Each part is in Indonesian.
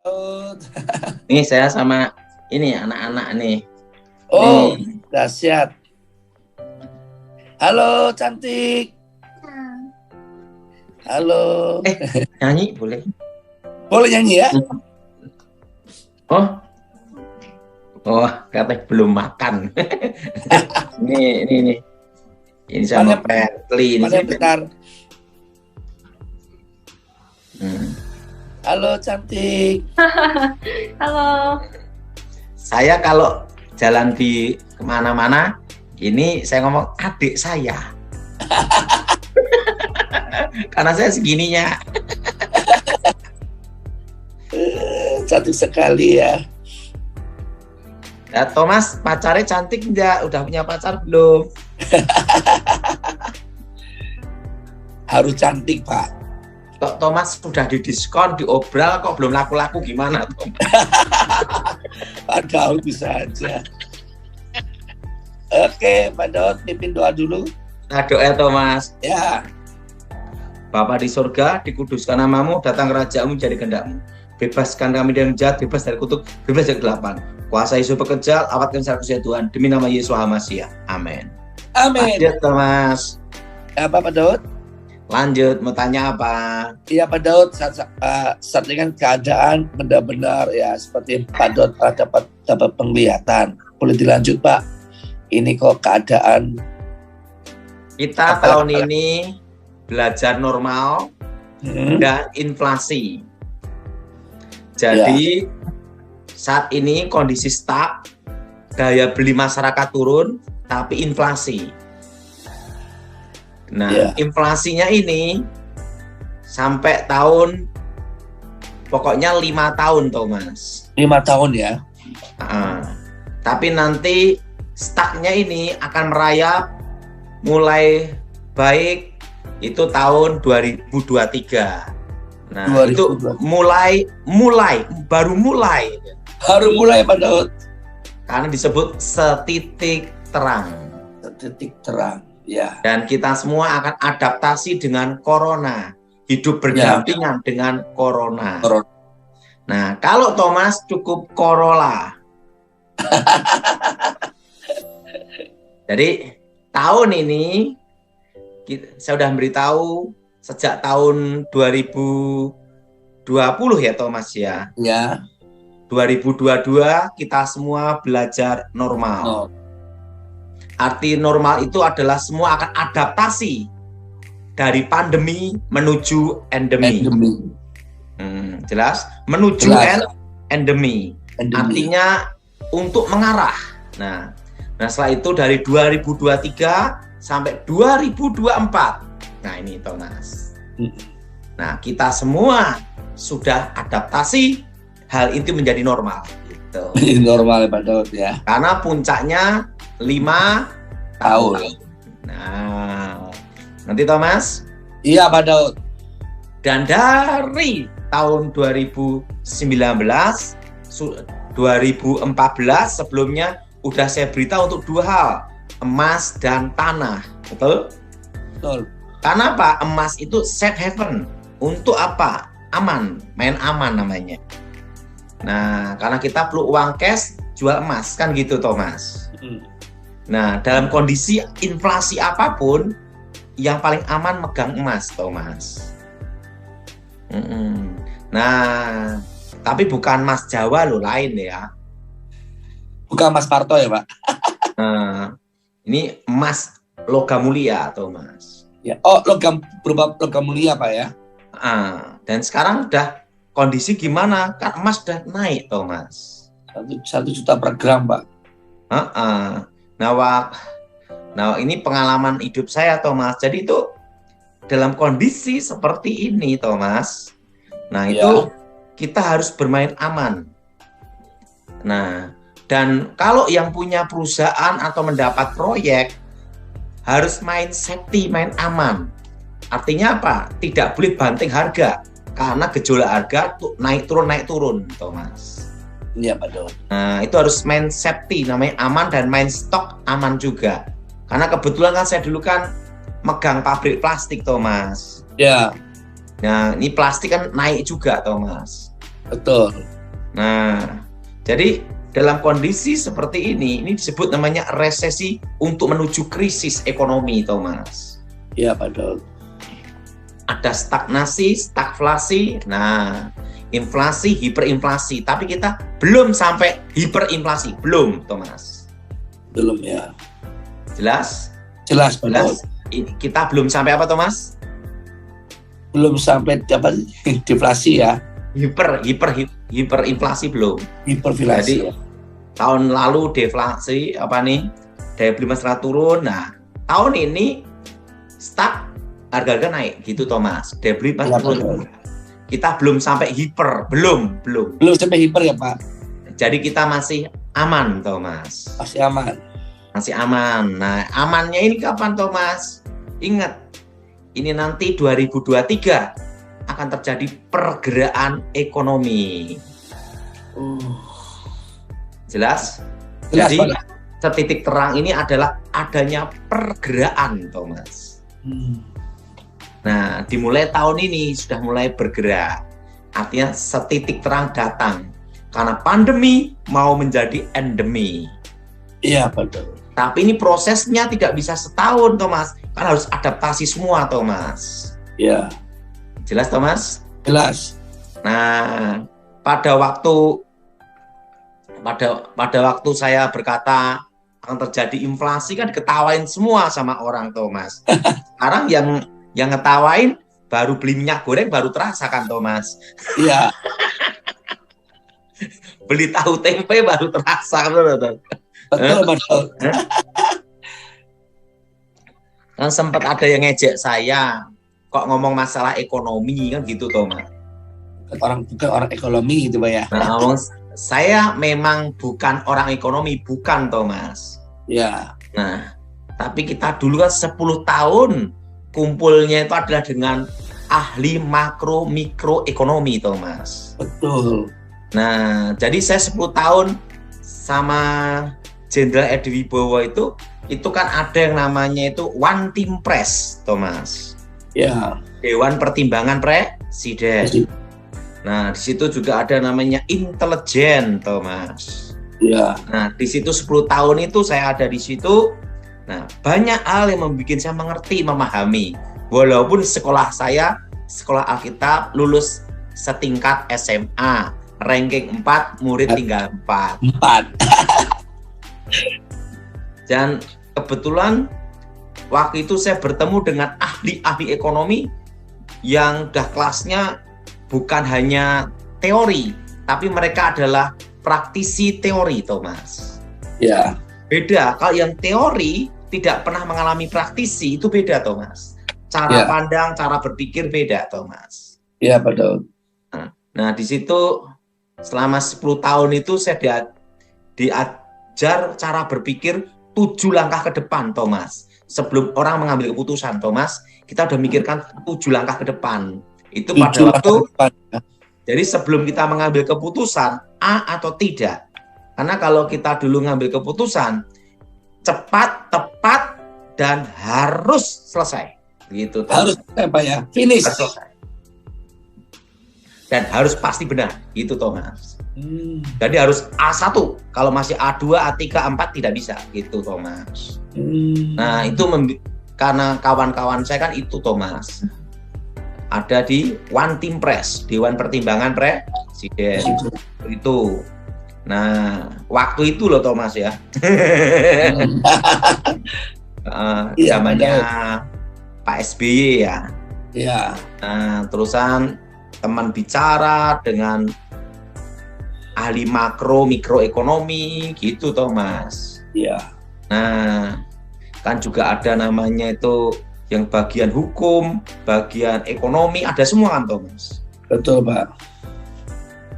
Oh, Nih saya sama ini anak-anak nih. oh, Nih, dahsyat. Halo, cantik. Halo. nyanyi boleh? Boleh nyanyi ya? Oh, oh, katanya belum makan. Nih. Ini sama Mana Pertli ini mana yang saya. benar? Hmm. Halo, cantik. Halo. Saya kalau jalan di kemana-mana, ini saya ngomong adik saya. Karena saya segininya. Cantik sekali ya. Ya, Thomas, pacarnya cantik enggak? Udah punya pacar belum? Harus cantik, Pak. Kok Thomas sudah didiskon, diobral, kok belum laku-laku gimana, Thomas? Padahal bisa aja. Oke, Pak Daud, pimpin doa dulu. Nah, doa Thomas. Ya, Bapa di surga, dikuduskan namamu, datang kerajaanmu, jadi kehendakmu. Bebaskan kami dari jahat, bebas dari kutuk, bebas dari kegelapan. Kuasa Yesus pekerja, awatkan secara kuasa Tuhan. Demi nama Yesus Hamasiah. Amin. amin. Lanjut, Thomas. Apa, Pak Daud? Lanjut, mau tanya apa? Iya, Pak Daud, saat ini kan keadaan benar-benar ya seperti Pak Daud dapat penglihatan. Boleh dilanjut, Pak? Ini kok keadaan Kita tahun ini belajar normal dan inflasi. Jadi saat ini kondisi stuck, daya beli masyarakat turun, tapi inflasi. Nah, inflasinya ini sampai tahun, pokoknya 5 tahun, Thomas. 5 tahun ya. Tapi nanti stucknya ini akan merayap mulai baik itu tahun 2023. Nah, 2023. Itu baru mulai. Baru mulai, Pak Daud. Karena disebut setitik terang. Setitik terang, ya. Dan kita semua akan adaptasi dengan corona. Hidup berdampingan dengan corona. Nah, kalau Thomas cukup Corolla. Jadi, tahun ini saya sudah memberitahu sejak tahun 2020 ya Thomas ya. Ya. 2022 kita semua belajar normal. Arti normal itu adalah semua akan adaptasi dari pandemi menuju endemi. Jelas? Menuju endemi. Artinya untuk mengarah. Nah, setelah itu dari 2023 sampai 2024. Nah, ini Thomas. Nah, kita semua sudah adaptasi, hal itu menjadi normal. Gitu. Normal, Pak Daud ya. Karena puncaknya 5 tahun. Nah, nanti Thomas? Iya, Pak Daud. Dan dari tahun 2019, 2014 sebelumnya udah saya beritahu untuk 2 hal, emas dan tanah, betul? Betul. Karena apa? Emas itu safe haven. Untuk apa? Aman, main aman namanya. Nah, karena kita perlu uang cash, jual emas, kan gitu Thomas. Nah, dalam kondisi inflasi apapun, yang paling aman megang emas, Thomas. Nah, tapi bukan emas Jawa loh, lain ya. Bukan emas Parto ya, Pak? Nah, ini emas logam mulia, Thomas. Ya, berupa logam mulia, Pak ya. Dan sekarang udah kondisi gimana? Kan emas udah naik, Thomas. 1 juta per gram, Pak. Nah, ini pengalaman hidup saya, Thomas. Jadi itu dalam kondisi seperti ini, Thomas. Nah, itu kita harus bermain aman. Nah, dan kalau yang punya perusahaan atau mendapat proyek harus main safety, main aman. Artinya apa? Tidak boleh banting harga karena gejolak harga naik turun, Thomas. Iya, Pak Daud. Nah, itu harus main safety, namanya aman, dan main stok aman juga. Karena kebetulan kan saya dulu kan megang pabrik plastik, Thomas. Ya. Nah, ini plastik kan naik juga, Thomas. Betul. Nah, jadi dalam kondisi seperti ini disebut namanya resesi untuk menuju krisis ekonomi, Thomas. Iya, Pak Dok. Ada stagnasi, stagflasi, nah inflasi, hiperinflasi. Tapi kita belum sampai hiperinflasi, belum, Thomas. Belum ya. Jelas? Jelas, Pak Dok. Kita belum sampai apa, Thomas? Belum sampai apa deflasi ya. Hiperinflasi belum. Hiperflasi. Jadi tahun lalu deflasi daya beli masyarakat turun. Nah, tahun ini stag, harga-harga naik gitu, Thomas. Daya beli masyarakat turun. Kita belum sampai belum Sampai hiper ya, Pak. Jadi kita masih aman, Thomas. Masih aman. Masih aman. Nah, amannya ini kapan, Thomas? Ingat, ini nanti 2023 akan terjadi pergerakan ekonomi. Jelas? Jadi setitik terang ini adalah adanya pergerakan, Thomas. Nah, dimulai tahun ini sudah mulai bergerak. Artinya setitik terang datang. Karena pandemi mau menjadi endemi. Iya, betul. Tapi ini prosesnya tidak bisa setahun, Thomas. Kan harus adaptasi semua, Thomas. Iya. Jelas, Thomas? Jelas. Nah, pada waktu saya berkata akan terjadi inflasi kan diketawain semua sama orang, Thomas. Sekarang yang ngetawain baru beli minyak goreng baru terasa kan, Thomas? Iya. Beli tahu tempe baru terasa, betul. Betul. Kan sempat ada yang ngejek saya, kok ngomong masalah ekonomi kan gitu, Thomas. Bukan orang ekonomi gitu, Pak ya. Nah, saya memang bukan orang ekonomi, bukan, Thomas. Ya. Nah, tapi kita dulu kan 10 tahun kumpulnya itu adalah dengan ahli makro mikro ekonomi, Thomas. Betul. Nah, jadi saya 10 tahun sama Jenderal Edi Wibowo itu kan ada yang namanya itu One Team Press, Thomas. Ya. Dewan Pertimbangan Presiden. Nah, di situ juga ada namanya intelijen, Thomas. Ya. Nah, di situ 10 tahun itu saya ada di situ. Nah, banyak hal yang membuat saya mengerti, memahami. Walaupun sekolah saya, sekolah Alkitab, lulus setingkat SMA. Ranking 4, murid tinggal 4. Dan kebetulan waktu itu saya bertemu dengan ahli-ahli ekonomi yang dah kelasnya bukan hanya teori, tapi mereka adalah praktisi teori, Thomas. Ya. Beda, kalau yang teori tidak pernah mengalami praktisi, itu beda, Thomas. Cara pandang, cara berpikir beda, Thomas. Iya, betul. Nah, di situ selama 10 tahun itu saya diajar cara berpikir 7 langkah ke depan, Thomas. Sebelum orang mengambil keputusan, Thomas, kita udah mikirkan 7 langkah ke depan. Itu pada waktu, jadi sebelum kita mengambil keputusan, A atau tidak. Karena kalau kita dulu ngambil keputusan, cepat, tepat, dan harus selesai. Gitu, Thomas. Harus selesai, Pak ya. Finish. Harus selesai. Dan harus pasti benar, gitu, Thomas. Jadi harus A1, kalau masih A2, A3, A4 tidak bisa, gitu, Thomas. Nah, itu karena kawan-kawan saya kan itu, Thomas. Ada di One Team Press, Dewan Pertimbangan Presiden. Itu. Nah, waktu itu loh, Thomas ya. Zamannya Pak SBY ya. Iya. Nah, terusan teman bicara dengan ahli makro mikroekonomi gitu, Thomas. Iya. Nah, kan juga ada namanya itu yang bagian hukum, bagian ekonomi, ada semua kan, Thomas. Betul, Pak.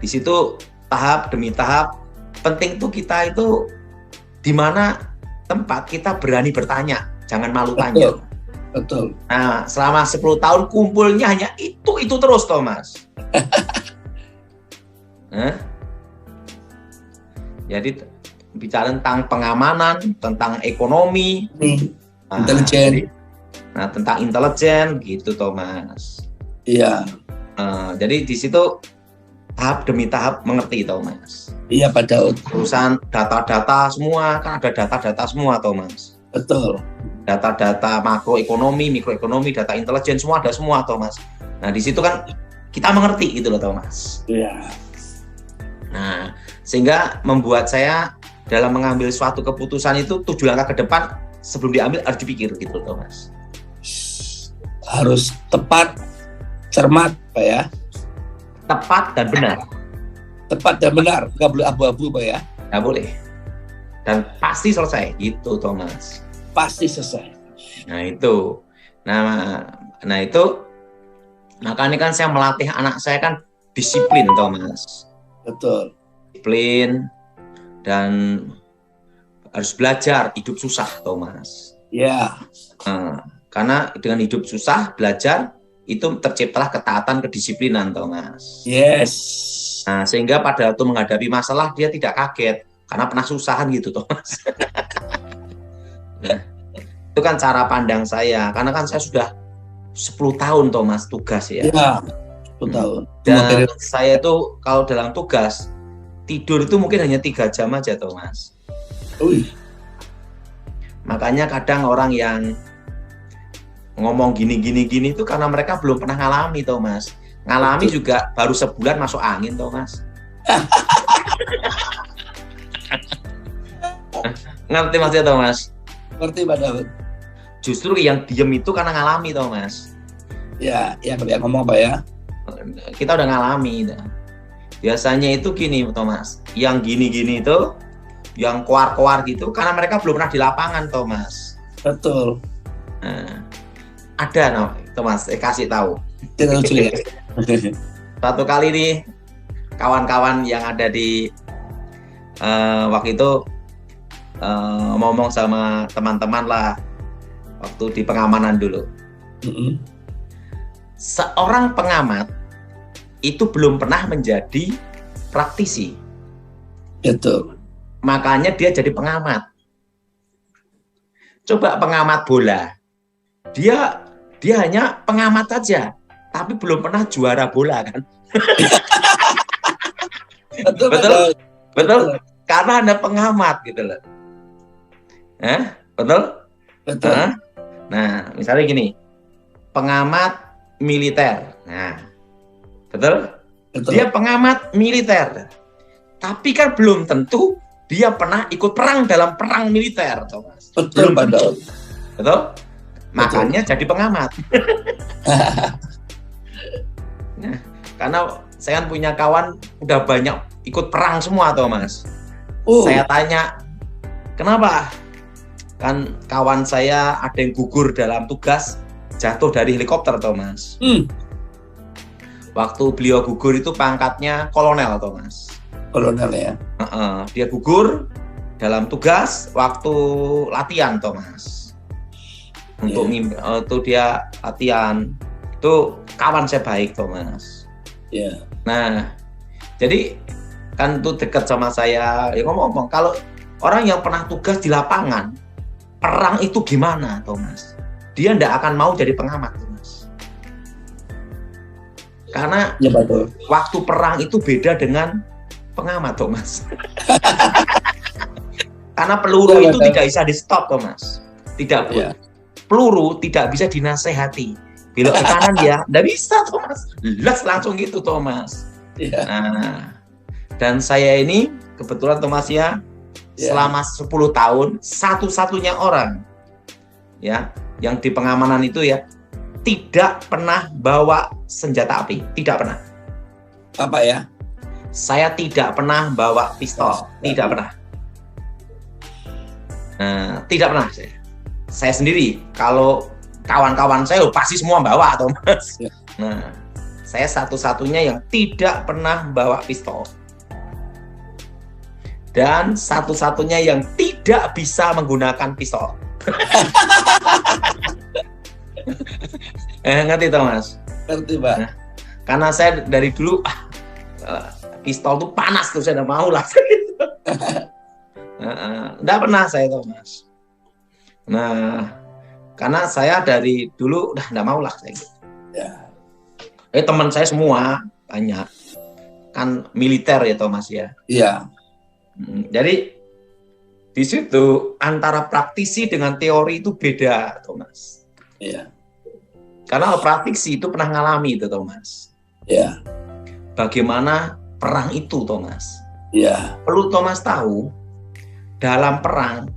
Di situ tahap demi tahap penting tuh kita itu di mana tempat kita berani bertanya, jangan malu tanya. Betul. Nah, selama 10 tahun kumpulnya hanya itu terus, Thomas. Jadi bicara tentang pengamanan, tentang ekonomi, intelijen. Nah, tentang intelijen gitu, Thomas. Iya. Jadi di situ tahap demi tahap mengerti toh Mas. Iya Pak Daud. Urusan data-data semua kan ada data-data semua toh Mas. Betul. Data-data makroekonomi, mikroekonomi, data intelijen semua ada semua toh Mas. Nah di situ kan kita mengerti gitu loh toh Mas. Iya. Nah sehingga membuat saya dalam mengambil suatu keputusan itu 7 langkah ke depan sebelum diambil harus dipikir gitu toh Mas. Harus tepat, cermat Pak ya. Tepat dan benar. Tepat dan benar, nggak boleh abu-abu Pak ya. Nggak boleh. Dan pasti selesai gitu Thomas. Pasti selesai. Nah itu. Nah itu makanya kan saya melatih anak saya kan disiplin Thomas. Betul. Disiplin dan harus belajar hidup susah Thomas. Ya. Nah, karena dengan hidup susah belajar itu terciptalah ketaatan kedisiplinan Thomas. Yes. Nah, sehingga pada waktu menghadapi masalah dia tidak kaget karena pernah susahan gitu Thomas. Nah, itu kan cara pandang saya karena kan saya sudah 10 tahun Thomas tugas ya. Iya. 10 tahun. Dan saya itu kalau dalam tugas tidur itu mungkin hanya 3 jam aja Thomas. Wih. Makanya kadang orang yang ngomong gini itu karena mereka belum pernah ngalami Thomas. Ngalami betul. juga baru sebulan masuk angin Thomas. Ngerti maksudnya Thomas? Ngerti Pak Daud. Justru yang diem itu karena ngalami Thomas. Ya, yang ngomong Pak ya. Kita udah ngalami. Biasanya itu gini Thomas. Yang gini itu, yang keluar gitu karena mereka belum pernah di lapangan Thomas. Betul. Nah, ada Thomas, kasih tahu. Tidak lucu ya. Satu kali nih kawan-kawan yang ada di waktu itu ngomong sama teman-teman lah waktu di pengamanan dulu. Seorang pengamat itu belum pernah menjadi praktisi. Betul. Makanya dia jadi pengamat. Coba pengamat bola. Dia hanya pengamat saja, tapi belum pernah juara bola kan? Betul. Betul. Karena Anda pengamat gitu loh. Betul? Betul. Nah, misalnya gini, pengamat militer. Nah, betul? Betul. Dia pengamat militer, tapi kan belum tentu dia pernah ikut perang dalam perang militer, Thomas. Betul, Pak Daud. Betul? Makanya jadi pengamat. Nah, karena saya kan punya kawan udah banyak ikut perang semua, Thomas. Saya tanya, kenapa? Kan kawan saya ada yang gugur dalam tugas, jatuh dari helikopter, Thomas. Waktu beliau gugur itu pangkatnya kolonel, Thomas. Kolonel ya. Dia gugur dalam tugas waktu latihan, Thomas. Untuk itu dia latihan. Itu kawan saya baik, Thomas. Yeah. Nah, jadi kan itu dekat sama saya. Ya ngomong-ngomong, kalau orang yang pernah tugas di lapangan, perang itu gimana, Thomas? Dia tidak akan mau jadi pengamat, Thomas. Karena ya, betul. Waktu perang itu beda dengan pengamat, Thomas. Karena peluru itu tidak bisa di stop, Thomas. Tidak boleh. Peluru tidak bisa dinasehati. Belok ke kanan dia, tidak bisa, Thomas. Langsung gitu, Thomas. Nah, dan saya ini kebetulan, Thomas ya, selama 10 tahun satu-satunya orang ya yang di pengamanan itu ya tidak pernah bawa senjata api, tidak pernah. Apa ya? Saya tidak pernah bawa pistol, tidak pernah. Tidak pernah saya. Saya sendiri, kalau kawan-kawan saya pasti semua bawa, Thomas. Nah, saya satu-satunya yang tidak pernah bawa pistol. Dan satu-satunya yang tidak bisa menggunakan pistol. Ngerti, Thomas? Ngerti, Pak. Nah, karena saya dari dulu pistol tuh panas tuh, saya tidak mau lah. Tidak pernah saya, Thomas. Nah, karena saya dari dulu udah tidak mau lah saya. Teman saya semua banyak. kan militer ya Thomas ya. Iya. Jadi di situ antara praktisi dengan teori itu beda, Thomas. Iya. Karena praktisi itu pernah ngalami itu, Thomas. Iya. Bagaimana perang itu, Thomas? Iya. Perlu Thomas tahu, dalam perang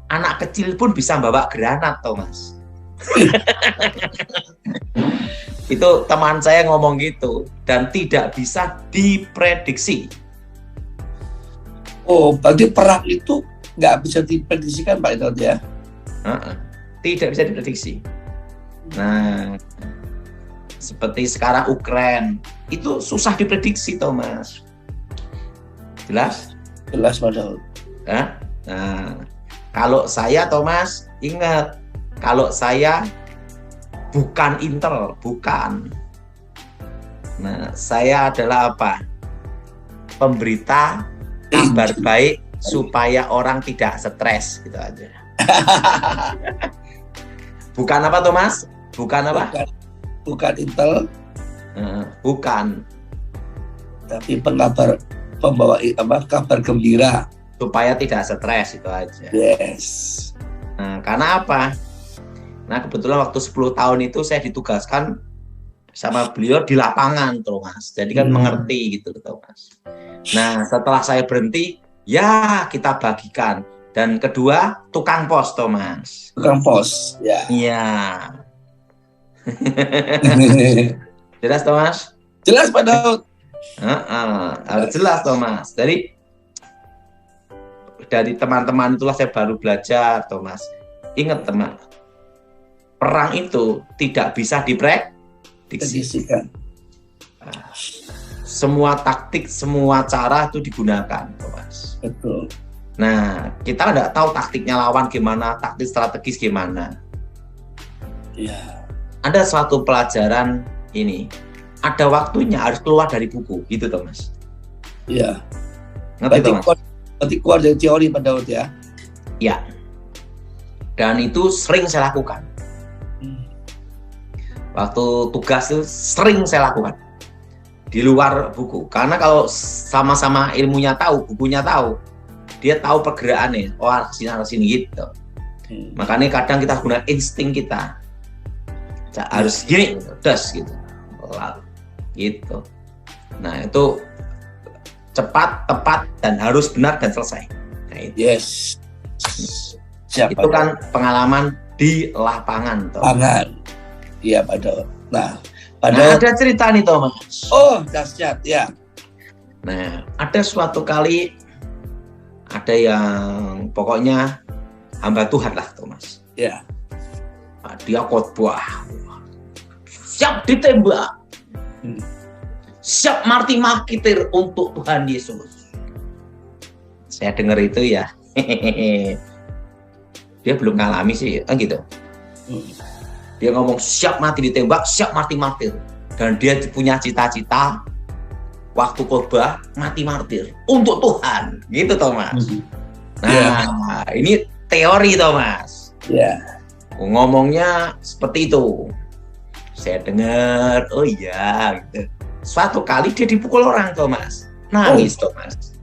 anak kecil pun bisa bawa granat, Thomas. Itu teman saya ngomong gitu, dan tidak bisa diprediksi. Oh, berarti perang itu nggak bisa diprediksikan, Pak Idot ya? Tidak bisa diprediksi. Nah, seperti sekarang Ukraina, itu susah diprediksi, Thomas. Jelas? Jelas, Pak Daud. Nah, kalau saya, Thomas, ingat, kalau saya bukan Intel, bukan. Nah, saya adalah apa? Pemberita kabar baik supaya orang tidak stres, gitu aja. Bukan apa, Thomas? Bukan apa? Bukan Intel. Bukan. Tapi pembawa kabar gembira. Supaya tidak stres, itu aja. Yes. Nah, karena apa? Nah, kebetulan waktu 10 tahun itu saya ditugaskan sama beliau di lapangan, Thomas. Jadi kan mengerti gitu, Thomas. Nah, setelah saya berhenti, ya kita bagikan. Dan kedua, tukang pos, Thomas. Tukang pos, ya. Iya. Jelas, Thomas? Jelas, Pak Daud. Harus jelas, Thomas. Dari teman-teman itulah saya baru belajar, Thomas. Ingat, teman. Perang itu tidak bisa diprediksi. Semua taktik, semua cara itu digunakan, Thomas. Betul. Nah, kita nggak tahu taktiknya lawan gimana, taktik strategis gimana. Iya. Ada suatu pelajaran ini, ada waktunya harus keluar dari buku, gitu, Thomas. Iya. Ngerti, Thomas? Berarti keluar dari teori, Pak Daud ya? Ya. Dan itu sering saya lakukan. Waktu tugas itu sering saya lakukan di luar buku, karena kalau sama-sama ilmunya tahu, bukunya tahu, dia tahu pergerakannya, oh sini gitu. Makanya kadang kita gunakan insting kita, harus gini, das gitu, gitu. Nah itu cepat, tepat, dan harus benar dan selesai. Nah, itu. Yes. Siapa itu kan pengalaman di lapangan, lapangan. Iya, Pak Daud. Nah, ada cerita nih, Thomas. Oh, dahsyat, ya. Nah, ada suatu kali ada yang pokoknya hamba Tuhan lah, Thomas. Ya. Nah, dia khotbah, siap ditembak, siap mati-makitir untuk Tuhan Yesus. Saya dengar itu ya, dia belum ngalami sih, gitu. Dia ngomong siap mati ditembak, siap mati martir. Dan dia punya cita-cita waktu khotbah mati martir untuk Tuhan, gitu, Thomas. Nah, ini teori, Thomas. Ya. Ngomongnya seperti itu. Saya dengar, oh iya, gitu. Suatu kali dia dipukul orang, Thomas. Nangis, Thomas.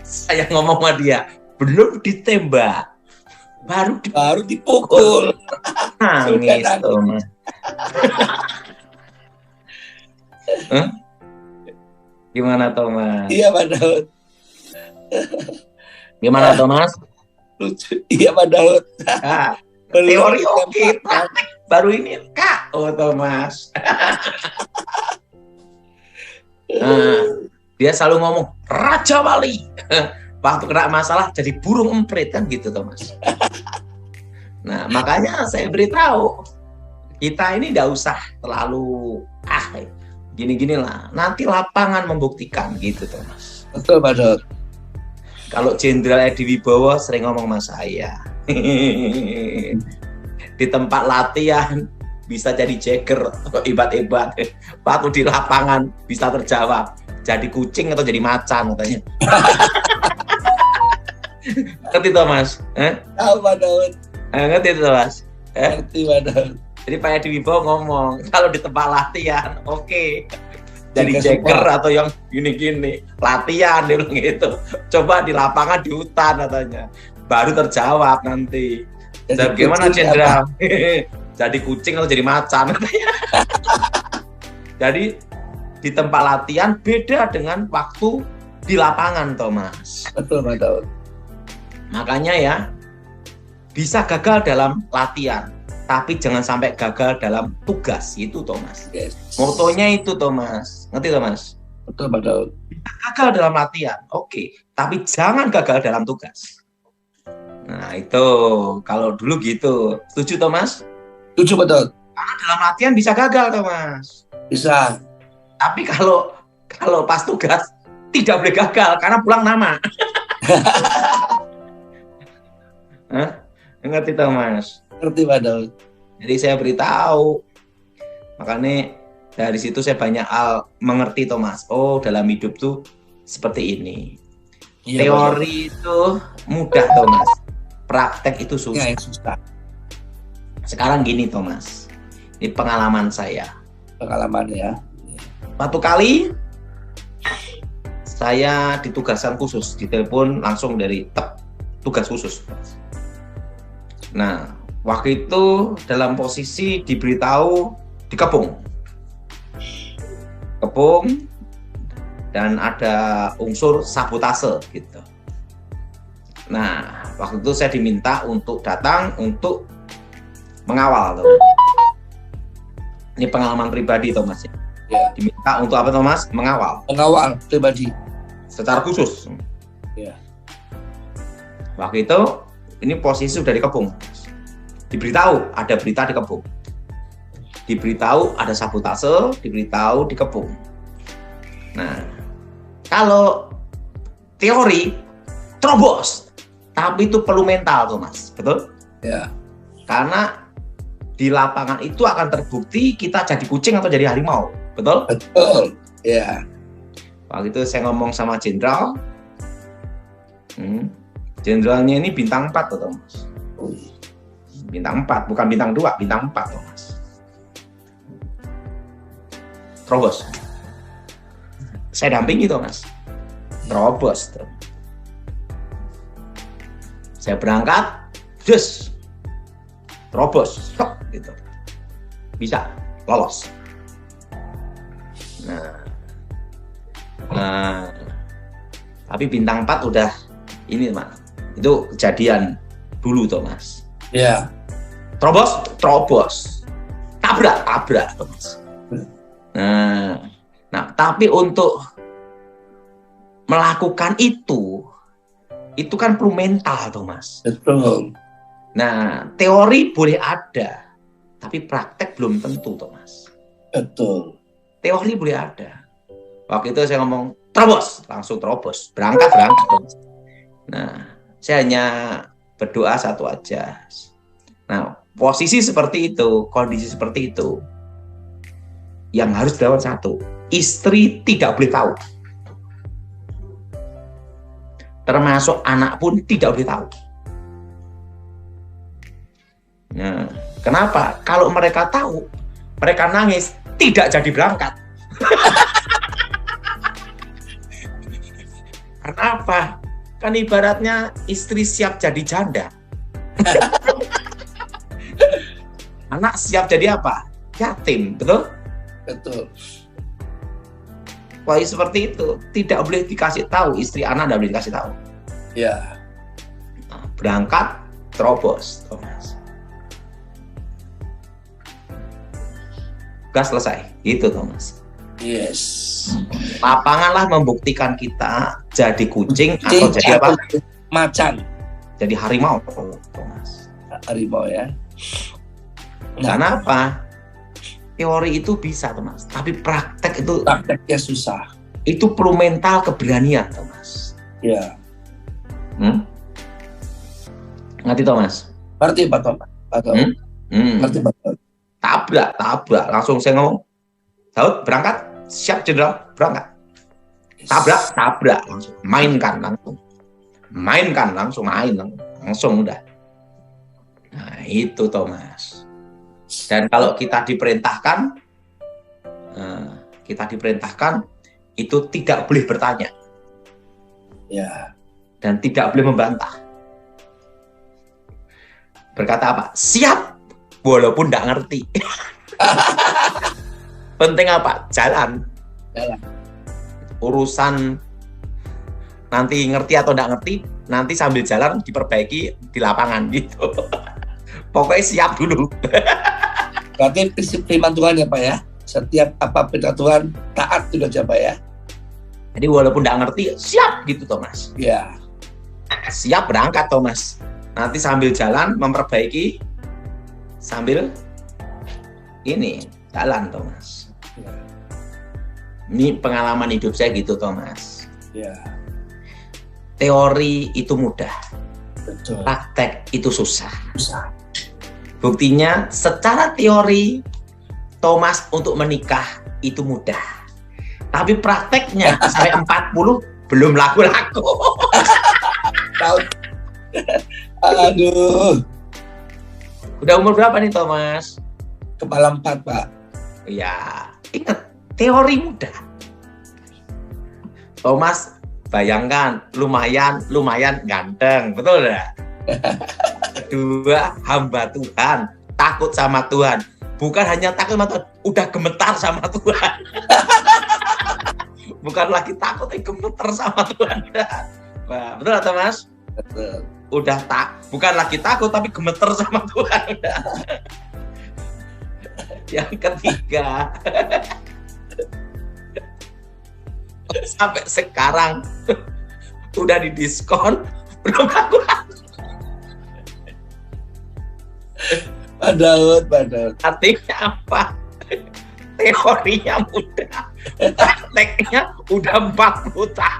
Saya ngomong sama dia, belum ditembak, baru dipukul. Nangis, Thomas. Gimana, Thomas? Iya, Pak Daud. Gimana, Thomas? Lucu. Iya, Pak Daud. Teori oke, praktek baru ini Kak. Oh, Thomas. Dia selalu ngomong Raja Wali. Waktu kena masalah jadi burung emprit kan gitu, Thomas. Nah, makanya saya beritahu kita ini nggak usah terlalu gini-gini lah. Nanti lapangan membuktikan gitu, Thomas. Betul, Pak Daud. Kalau Jenderal Edi Wibowo sering ngomong sama saya, di tempat latihan bisa jadi jagger atau hebat-hebat. Waktu di lapangan bisa terjawab jadi kucing atau jadi macan katanya. Ngerti, Thomas? Tahu, Pak Daud. Ngerti, Thomas? Ngerti, Pak Daud. Jadi Pak Edi Wibowo ngomong, kalau di tempat latihan, oke. Jadi Jaga jacker atau yang gini-gini, latihan dia bilang gitu. Coba di lapangan di hutan katanya. Baru terjawab nanti. Jadi Gimana kucing Jenderal? Jadi kucing atau jadi macan katanya. Jadi di tempat latihan beda dengan waktu di lapangan, Thomas. Betul, Pak Daud. Makanya ya, bisa gagal dalam latihan, tapi jangan sampai gagal dalam tugas. Itu, Thomas. Yes. Motonya itu, Thomas. Ngerti, Thomas? Betul, Pak Daud. Gagal dalam latihan, oke. Tapi jangan gagal dalam tugas. Nah, itu. Kalau dulu gitu. Setuju, Thomas? Setuju, Pak Daud. Karena dalam latihan bisa gagal, Thomas. Bisa. Tapi kalau pas tugas, tidak boleh gagal. Karena pulang nama. Hah? Ngerti, Thomas? Ngerti, Pak Daud. Jadi saya beritahu. Makanya dari situ saya banyak hal mengerti, Thomas. Oh, dalam hidup tuh seperti ini. Iya, Teori itu mudah, Thomas. Praktek itu susah. Ya, susah. Sekarang gini, Thomas. Ini pengalaman saya. Pengalaman ya. Satu kali saya ditugaskan khusus, ditelepon langsung dari tugas khusus. Nah, waktu itu dalam posisi diberitahu dikepung, dan ada unsur sabotase gitu. Nah, waktu itu saya diminta untuk datang untuk mengawal, Thomas. Ini pengalaman pribadi, Thomas. Ya. Diminta untuk apa, Thomas? Mengawal. Pengawal pribadi. Secara khusus. Ya. Waktu itu, ini posisi sudah dikepung. Diberitahu ada berita dikepung. Diberitahu ada sabotase, diberitahu dikepung. Nah, kalau teori terobos, tapi itu perlu mental, Thomas. Betul? Ya. Karena di lapangan itu akan terbukti kita jadi kucing atau jadi harimau. Betul? Betul. Ya. Waktu itu saya ngomong sama jenderal. Jenderalnya ini bintang 4, tuh, Thomas. Bintang 4, bukan bintang 2, bintang 4, Thomas. Terobos. Saya dampingi, Thomas. Terobos. Saya berangkat, just terobos, gitu. Bisa, lolos. Nah, tapi bintang 4 udah ini, Mas. Itu kejadian dulu, Thomas. Ya. Terobos. Tabrak, Thomas. Nah, tapi untuk melakukan itu kan perlu mental, Thomas. Betul. Nah, teori boleh ada, tapi praktek belum tentu, Thomas. Betul. Teori boleh ada. Waktu itu saya ngomong, terobos, langsung terobos. Berangkat. Nah, saya hanya berdoa satu aja. Nah, posisi seperti itu, kondisi seperti itu, yang harus dilakukan satu, istri tidak boleh tahu. Termasuk anak pun tidak boleh tahu. Nah, kenapa? Kalau mereka tahu, mereka nangis, tidak jadi berangkat. Karena apa? Kan ibaratnya istri siap jadi janda. Anak siap jadi apa? Yatim, betul? Betul. Wah, seperti itu. Tidak boleh dikasih tahu, istri anak tidak boleh dikasih tahu. Ya. Nah, berangkat, terobos, Thomas. Gas selesai, gitu, Thomas. Yes. Lapanganlah membuktikan kita jadi kucing atau jadi apa? Macan. Jadi harimau, Thomas. Harimau ya. Karena apa? Teori itu bisa, Thomas. Tapi praktek itu Prakteknya susah. itu perlu mental keberanian, Thomas. Ya. Ngerti, Thomas? Ngerti, Pak Tom. Ngerti, Pak Tom. Tabrak. Langsung saya ngomong, Daud, berangkat. Siap, jenderal, berangkat. Tabrak. Langsung. Mainkan langsung. Langsung udah. Nah, itu, Thomas. Dan kalau kita diperintahkan itu tidak boleh bertanya. Ya. Dan tidak boleh membantah. Berkata apa? Siap, walaupun tidak ngerti. Penting apa? Jalan. Urusan nanti ngerti atau tidak ngerti, nanti sambil jalan diperbaiki di lapangan gitu. Pokoknya siap dulu. Berarti prinsip firman Tuhan ya Pak ya. Setiap apa perintah Tuhan taat juga aja Pak ya. Jadi walaupun tidak ngerti, siap gitu Thomas. Ya. Siap berangkat Thomas. Nanti sambil jalan memperbaiki, sambil ini jalan Thomas. Ya. Ini pengalaman hidup saya gitu Thomas. Ya. Teori itu mudah, Betul. praktek itu susah. Susah. Buktinya secara teori Thomas untuk menikah itu mudah. Tapi prakteknya sampai 40 belum laku-laku. Aduh. Udah umur berapa nih Thomas? Kepala 4 Pak. Ya, ingat teori mudah. Thomas bayangkan lumayan ganteng, betul enggak? Kedua, hamba Tuhan, takut sama Tuhan. Bukan hanya takut sama Tuhan, udah gemetar sama Tuhan. Bukan lagi takut, gemetar sama Tuhan. Nah, betul atau Mas? Betul. Udah bukan lagi takut tapi gemeter sama Tuhan. Yang ketiga, sampai sekarang udah didiskon belum laku. Pak Daud. Artinya apa? Teorinya mudah, prakteknya udah 40 tahun.